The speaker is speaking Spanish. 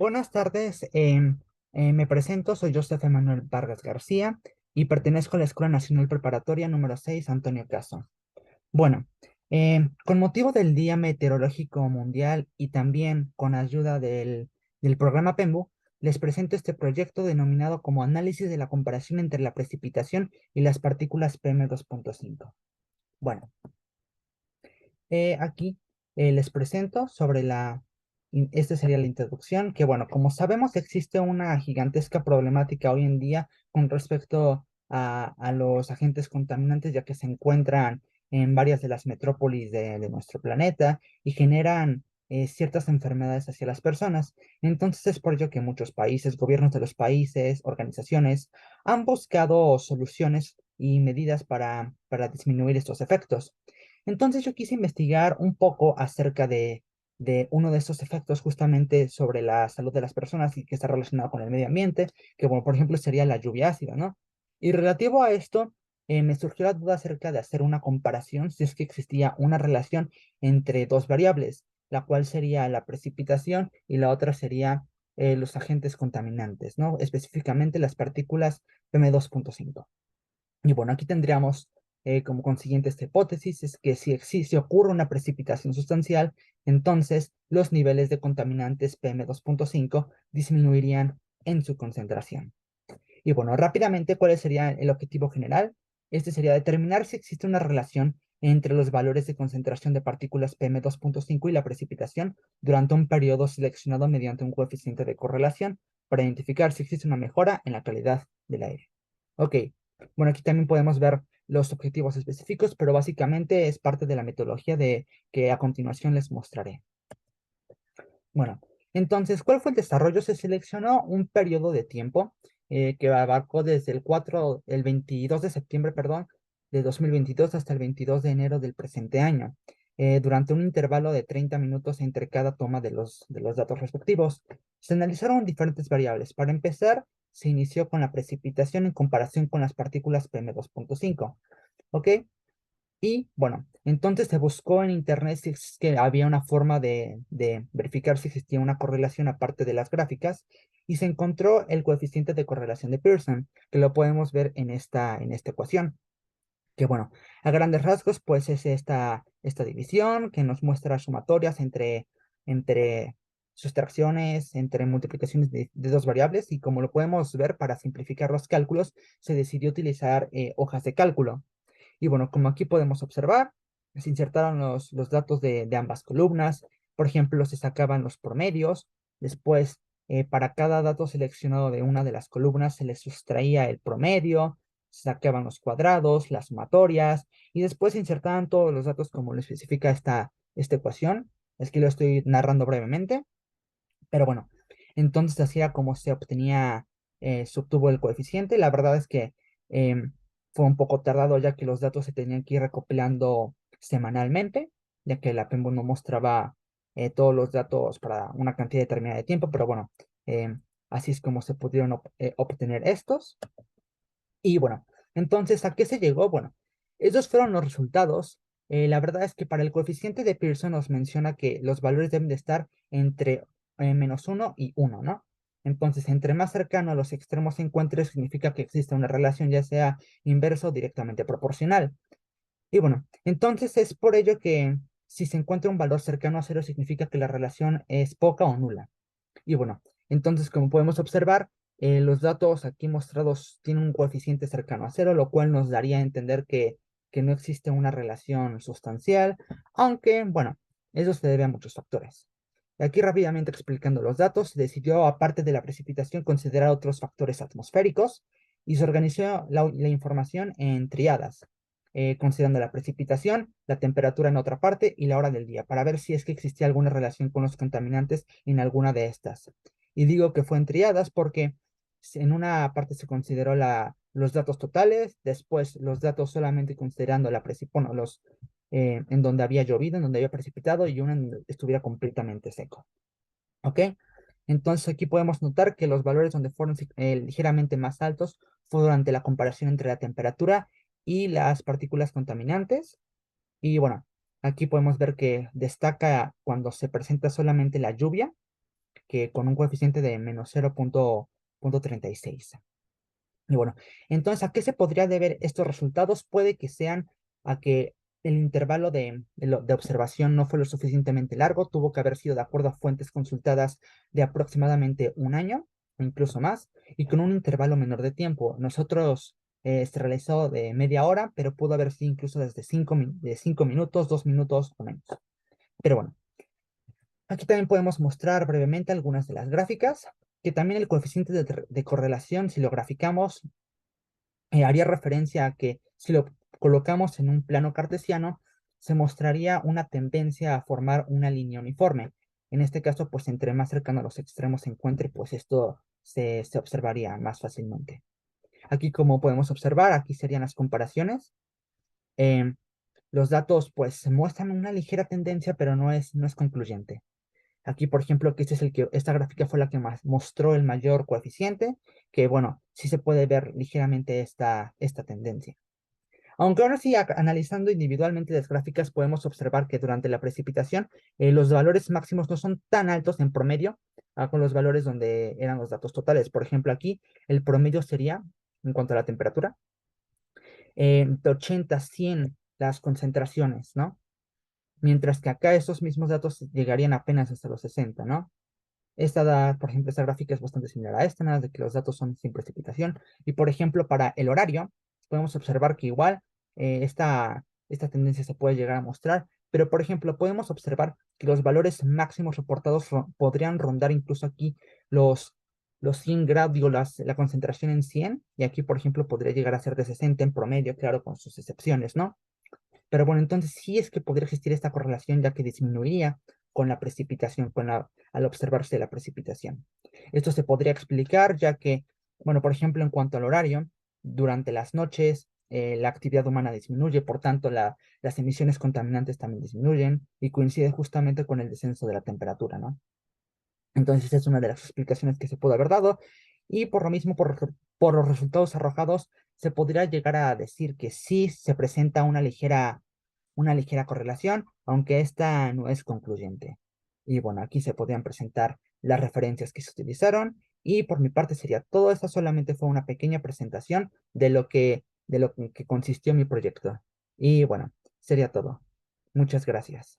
Buenas tardes, me presento, soy Joseph Emanuel Vargas García y pertenezco a la Escuela Nacional Preparatoria número 6 Antonio Caso. Bueno, con motivo del Día Meteorológico Mundial y también con ayuda del programa PEMBU, les presento este proyecto denominado como Análisis de la comparación entre la precipitación y las partículas PM2.5. Bueno, aquí les presento sobre esta sería la introducción, que bueno, como sabemos existe una gigantesca problemática hoy en día con respecto a los agentes contaminantes, ya que se encuentran en varias de las metrópolis de nuestro planeta y generan ciertas enfermedades hacia las personas. Entonces es por ello que muchos países, gobiernos de los países, organizaciones, han buscado soluciones y medidas para disminuir estos efectos. Entonces yo quise investigar un poco acerca de uno de estos efectos justamente sobre la salud de las personas y que está relacionado con el medio ambiente, que bueno, por ejemplo sería la lluvia ácida, ¿no? Y relativo a esto, me surgió la duda acerca de hacer una comparación si es que existía una relación entre dos variables, la cual sería la precipitación y la otra sería los agentes contaminantes, ¿no? Específicamente las partículas PM2.5. Y bueno, aquí tendríamos como consiguiente esta hipótesis, es que si existe, ocurre una precipitación sustancial, entonces los niveles de contaminantes PM2.5 disminuirían en su concentración. Y bueno, rápidamente, ¿cuál sería el objetivo general? Este sería determinar si existe una relación entre los valores de concentración de partículas PM2.5 y la precipitación durante un periodo seleccionado mediante un coeficiente de correlación para identificar si existe una mejora en la calidad del aire. Ok, bueno, aquí también podemos ver los objetivos específicos, pero básicamente es parte de la metodología de que a continuación les mostraré. Bueno, entonces, ¿cuál fue el desarrollo? Se seleccionó un periodo de tiempo que abarcó desde el 22 de septiembre, perdón, de 2022 hasta el 22 de enero del presente año, durante un intervalo de 30 minutos entre cada toma de los datos respectivos. Se analizaron diferentes variables. Para empezar, se inició con la precipitación en comparación con las partículas PM2.5. ¿Ok? Y bueno, entonces se buscó en internet si es que había una forma de verificar si existía una correlación aparte de las gráficas y se encontró el coeficiente de correlación de Pearson, que lo podemos ver en esta ecuación, que bueno, a grandes rasgos pues es esta división que nos muestra sumatorias entre sustracciones, entre multiplicaciones de dos variables y como lo podemos ver para simplificar los cálculos se decidió utilizar hojas de cálculo. Y bueno, como aquí podemos observar, se insertaron los datos de ambas columnas. Por ejemplo, se sacaban los promedios. Después, para cada dato seleccionado de una de las columnas, se le sustraía el promedio, se sacaban los cuadrados, las sumatorias, y después se insertaban todos los datos como lo especifica esta ecuación. Es que lo estoy narrando brevemente, pero bueno, entonces así era como se obtenía, se obtuvo el coeficiente. La verdad es que em, fue un poco tardado ya que los datos se tenían que ir recopilando semanalmente, ya que la PEMBO no mostraba todos los datos para una cantidad determinada de tiempo, pero bueno, así es como se pudieron obtener estos. Y bueno, entonces, ¿a qué se llegó? Bueno, esos fueron los resultados. La verdad es que para el coeficiente de Pearson nos menciona que los valores deben de estar entre -1 y 1, ¿no? Entonces, entre más cercano a los extremos se encuentre, significa que existe una relación ya sea inversa o directamente proporcional. Y bueno, entonces es por ello que si se encuentra un valor cercano a cero, significa que la relación es poca o nula. Y bueno, entonces como podemos observar, los datos aquí mostrados tienen un coeficiente cercano a cero, lo cual nos daría a entender que no existe una relación sustancial, aunque bueno, eso se debe a muchos factores. Aquí rápidamente explicando los datos, se decidió, aparte de la precipitación, considerar otros factores atmosféricos y se organizó la información en triadas, considerando la precipitación, la temperatura en otra parte y la hora del día, para ver si es que existía alguna relación con los contaminantes en alguna de estas. Y digo que fue en triadas porque en una parte se consideró los datos totales, después los datos solamente considerando bueno, en donde había llovido, en donde había precipitado y uno en donde estuviera completamente seco. ¿Ok? Entonces aquí podemos notar que los valores donde fueron ligeramente más altos fue durante la comparación entre la temperatura y las partículas contaminantes. Y bueno, aquí podemos ver que destaca cuando se presenta solamente la lluvia, que con un coeficiente de menos 0,36. Y bueno, entonces, ¿a qué se podría deber estos resultados? Puede que sean a que el intervalo de observación no fue lo suficientemente largo, tuvo que haber sido de acuerdo a fuentes consultadas de aproximadamente un año, o incluso más, y con un intervalo menor de tiempo. Nosotros se realizó de media hora, pero pudo haber sido incluso desde de 5 minutos, 2 minutos o menos. Pero bueno, aquí también podemos mostrar brevemente algunas de las gráficas, que también el coeficiente de correlación, si lo graficamos, haría referencia a que si lo colocamos en un plano cartesiano, se mostraría una tendencia a formar una línea uniforme. En este caso, pues entre más cercano a los extremos se encuentre, pues esto se observaría más fácilmente. Aquí, como podemos observar, aquí serían las comparaciones. Em, los datos, pues, muestran una ligera tendencia, pero no es concluyente. Aquí, por ejemplo, que esta gráfica fue la que más mostró el mayor coeficiente, que bueno, sí se puede ver ligeramente esta tendencia. Aunque ahora sí, analizando individualmente las gráficas, podemos observar que durante la precipitación los valores máximos no son tan altos en promedio con los valores donde eran los datos totales. Por ejemplo, aquí el promedio sería, en cuanto a la temperatura, de 80 a 100 las concentraciones, ¿no? Mientras que acá esos mismos datos llegarían apenas hasta los 60, ¿no? Por ejemplo, esta gráfica es bastante similar a esta, nada de que los datos son sin precipitación. Y por ejemplo, para el horario, podemos observar que igual esta tendencia se puede llegar a mostrar, pero por ejemplo, podemos observar que los valores máximos reportados podrían rondar incluso aquí los 100 grados, digo, la concentración en 100, y aquí, por ejemplo, podría llegar a ser de 60 en promedio, claro, con sus excepciones, ¿no? Pero bueno, entonces sí es que podría existir esta correlación ya que disminuiría con la precipitación, al observarse la precipitación. Esto se podría explicar ya que, bueno, por ejemplo, en cuanto al horario, durante las noches la actividad humana disminuye, por tanto las emisiones contaminantes también disminuyen y coincide justamente con el descenso de la temperatura, ¿no? Entonces es una de las explicaciones que se pudo haber dado y por lo mismo, por los resultados arrojados, se podría llegar a decir que sí se presenta una ligera correlación, aunque esta no es concluyente. Y bueno, aquí se podrían presentar las referencias que se utilizaron y por mi parte sería todo. Esta solamente fue una pequeña presentación de lo que consistió mi proyecto. Y bueno, sería todo. Muchas gracias.